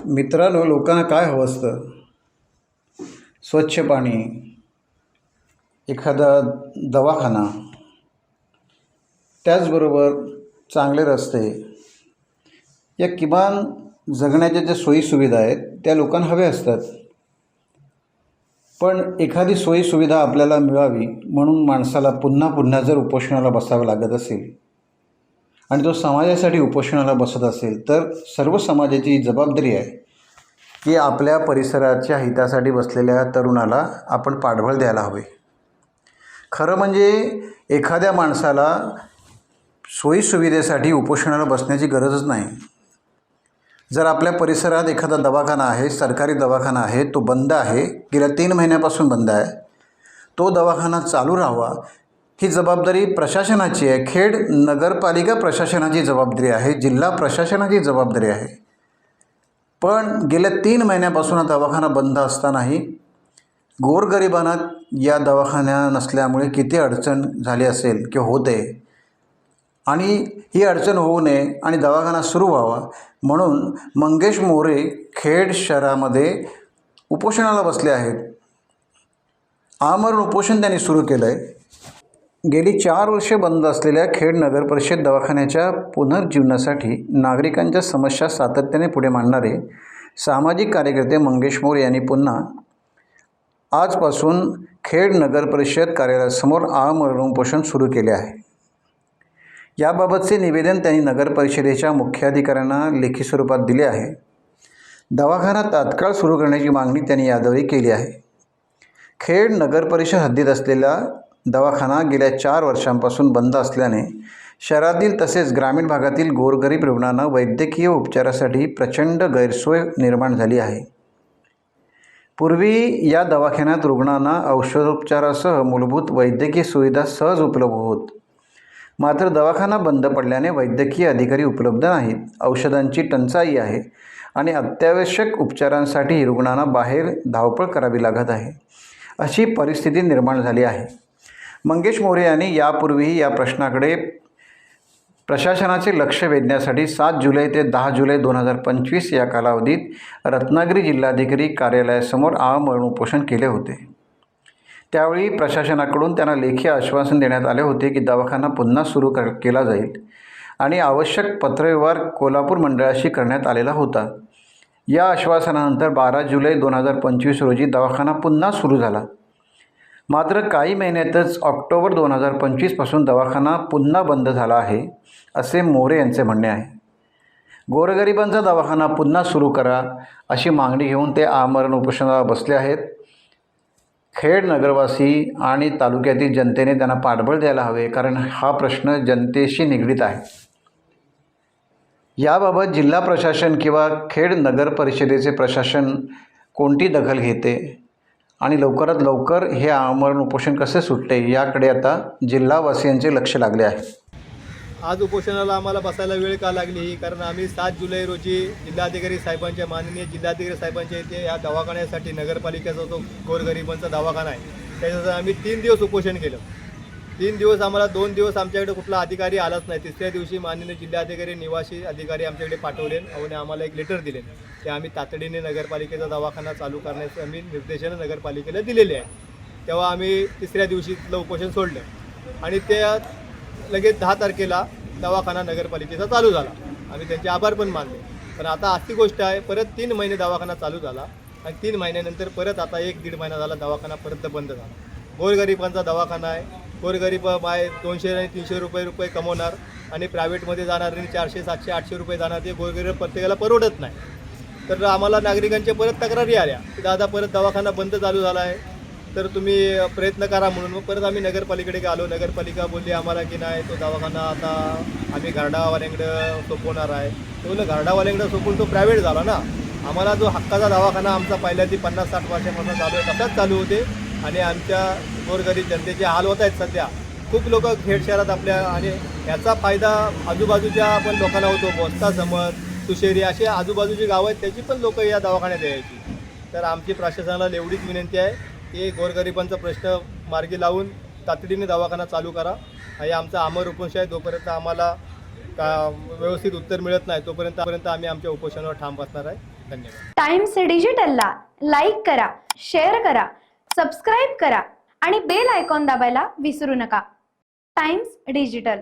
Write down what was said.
मित्रांनो, लोकांना काय हवं असतं? स्वच्छ पाणी, एखादा दवाखाना, त्याचबरोबर चांगले रस्ते, या किमान जगण्याच्या ज्या सोयीसुविधा आहेत त्या लोकांना हव्या असतात. पण एखादी सोयीसुविधा आपल्याला मिळावी म्हणून माणसाला पुन्हा पुन्हा जर उपोषणाला बसावं लागत असेल आणि तो समाजासाठी उपोषणाला बसत असेल, तर सर्व समाजाची जबाबदारी आहे की आपल्या परिसराच्या हितासाठी बसलेल्या तरुणाला आपण पाठबळ द्यायला हवे. खरं म्हणजे एखाद्या माणसाला सोयीसुविधेसाठी उपोषणाला बसण्याची गरजच नाही. जर आपल्या परिसरात एखादा दवाखाना आहे, सरकारी दवाखाना आहे, तो बंद आहे, गेल्या 3 महिन्यापासून बंद आहे, तो दवाखाना चालू राहावा ही जबाबदारी प्रशासनाची आहे. खेड नगरपालिका प्रशासनाची जबाबदारी आहे, जिल्हा प्रशासनाची जबाबदारी आहे. पण गेल्या 3 महिन्यापासून हा दवाखाना बंद असतानाही गोरगरिबांना या दवाखान्या नसल्यामुळे किती अडचण झाली असेल किंवा होते, आणि ही अडचण होऊ नये आणि दवाखाना सुरू व्हावा म्हणून मंगेश मोरे खेड शहरामध्ये उपोषणाला बसले आहेत. आमरण उपोषण त्यांनी सुरू केलं आहे. गेली 4 वर्षे बंद असलेल्या खेड नगरपरिषद दवाखान्याच्या पुनर्जीवनासाठी नागरिकांच्या समस्या सातत्याने पुढे मांडणारे सामाजिक कार्यकर्ते मंगेश मोरे यांनी पुन्हा आजपासून खेड नगरपरिषद कार्यालयासमोर आमरण उपोषण सुरू केले आहे. याबाबतचे निवेदन त्यांनी नगरपरिषदेच्या मुख्याधिकाऱ्यांना लेखी स्वरूपात दिले आहे. दवाखाना तात्काळ सुरू करण्याची मागणी त्यांनी यावेळी केली आहे. खेड नगरपरिषद हद्दीत असलेला दवाखाना गेल्या 4 वर्षांपासून बंद असल्याने शहरातील तसेच ग्रामीण भागातील गोरगरीब रुग्णांना वैद्यकीय उपचारासाठी प्रचंड गैरसोय निर्माण झाली आहे. पूर्वी या दवाखान्यात रुग्णांना औषधोपचारासह मूलभूत वैद्यकीय सुविधा सहज उपलब्ध होत. मात्र दवाखाना बंद पडल्याने वैद्यकीय अधिकारी उपलब्ध नाहीत, औषधांची टंचाई आहे आणि अत्यावश्यक उपचारांसाठी रुग्णांना बाहेर धावपळ करावी लागत आहे. अशी परिस्थिती निर्माण झाली आहे. मंगेश मोरे यांनी यापूर्वीही या प्रश्नाकडे प्रशासनाचे लक्ष वेधण्यासाठी 7 जुलै ते 10 जुलै 2025 या कालावधीत रत्नागिरी जिल्हाधिकारी कार्यालयासमोर आमरण उपोषण केले होते. त्यावेळी प्रशासनाकडून त्यांना लेखी आश्वासन देण्यात आले होते की दवाखाना पुन्हा सुरू केला जाईल आणि आवश्यक पत्रव्यवहार कोल्हापूर मंडळाशी करण्यात आलेला होता. या आश्वासनानंतर 12 जुलै 2025 रोजी दवाखाना पुन्हा सुरू झाला. मात्र काही महिन्यातच ऑक्टोबर 2025 पासून दवाखाना पुन्हा बंद झाला आहे, असे मोरे यांचे म्हणणे आहे. गोरगरिबांचा दवाखाना पुन्हा सुरू करा अशी मागणी घेऊन ते आमरण उपोषणाला बसले आहेत. खेड नगरवासी आणि तालुक्यातील जनतेने त्यांना पाठबळ द्यायला हवे, कारण हा प्रश्न जनतेशी निगडीत आहे. याबाबत जिल्हा प्रशासन किंवा खेड नगर परिषदेचे प्रशासन कोणती दखल घेते आणि लवकरात लवकर हे आमरण उपोषण कसे सुटते याकडे आता जिल्हावासियांचे लक्ष लागले आहे. आज उपोषणाला आम्हाला बसायला वेळ का लागली, कारण आम्ही 7 जुलै रोजी जिल्हाधिकारी साहेबांच्या माननीय जिल्हाधिकारी साहेबांच्या इथे या दवाखान्यासाठी नगरपालिकेचा जो गोरगरिबांचा दवाखाना आहे त्याच्यासाठी आम्ही 3 दिवस उपोषण केलं. 3 दिवस आम्हाला 2 दिवस आमच्याकडे कुठला अधिकारी आलाच नाही. तिसऱ्या दिवशी माननीय जिल्हाधिकारी निवासी अधिकारी आमच्याकडे पाठवले आणि आम्हाला एक लेटर दिले की आम्ही तातडीने नगरपालिकेचा दवाखाना चालू करण्याचे आम्ही निर्देशन नगरपालिकेला दिलेले आहे. तेव्हा आम्ही तिसऱ्या दिवशी उपोषण सोडलं आणि त्या लगेच 10 तारखेला दवाखाना नगरपालिकेचा चालू झाला. आम्ही त्यांचे आभार पण मानले. पण आता अशी गोष्ट आहे, परत 3 महिने दवाखाना चालू झाला आणि 3 महिन्यानंतर परत आता 1-1.5 महिना झाला दवाखाना परत बंद झाला. गोरगरिबांचा दवाखाना आहे. गोरगरीब आहे 200 आणि 300 रुपये कमवणार आणि प्रायव्हेटमध्ये जाणार आणि 400, 700, 800 रुपये जाणार. ते गोरगरीब प्रत्येकाला परवडत नाही. तर आम्हाला नागरिकांच्या परत तक्रारी आल्या की दादा परत दवाखाना बंद चालू झाला आहे, तर तुम्ही प्रयत्न करा म्हणून. मग परत आम्ही नगरपालिकेकडे आलो. नगरपालिका बोलली आम्हाला की नाही, तो दवाखाना आता आम्ही गारडावाल्यांकडं सोपवणार आहे. तो बोललं गारडावाल्यांकडं सोपवून तो प्रायव्हेट झाला ना. आम्हाला जो हक्काचा दवाखाना आमचा पहिल्यांदा 50-60 वर्षांपासून चालू आहे तसाच चालू होते आणि आमच्या गोरगरीब जनतेचे हाल होत आहेत. सध्या खूप लोक खेड शहरात आपल्या, आणि याचा फायदा आजूबाजूच्या पण लोकांना होतो. बोस्ता, समज, सुशेरी अशी आजूबाजूची गावं आहेत त्याची पण लोक या दवाखान्यात यायची. तर आमची प्रशासनाला एवढीच विनंती आहे की गोरगरिबांचा प्रश्न मार्गी लावून तातडीने दवाखाना चालू करा. हे आमचा आमरण उपोषण आहे. जोपर्यंत आम्हाला व्यवस्थित उत्तर मिळत नाही तोपर्यंत आम्ही आमच्या उपोषणावर ठाम बसणार आहे. धन्यवाद. टाइम्स डिजिटलला लाईक करा, शेअर करा, सबस्क्राईब करा आणि बेल आयकॉन दाबायला विसरू नका. Times digital.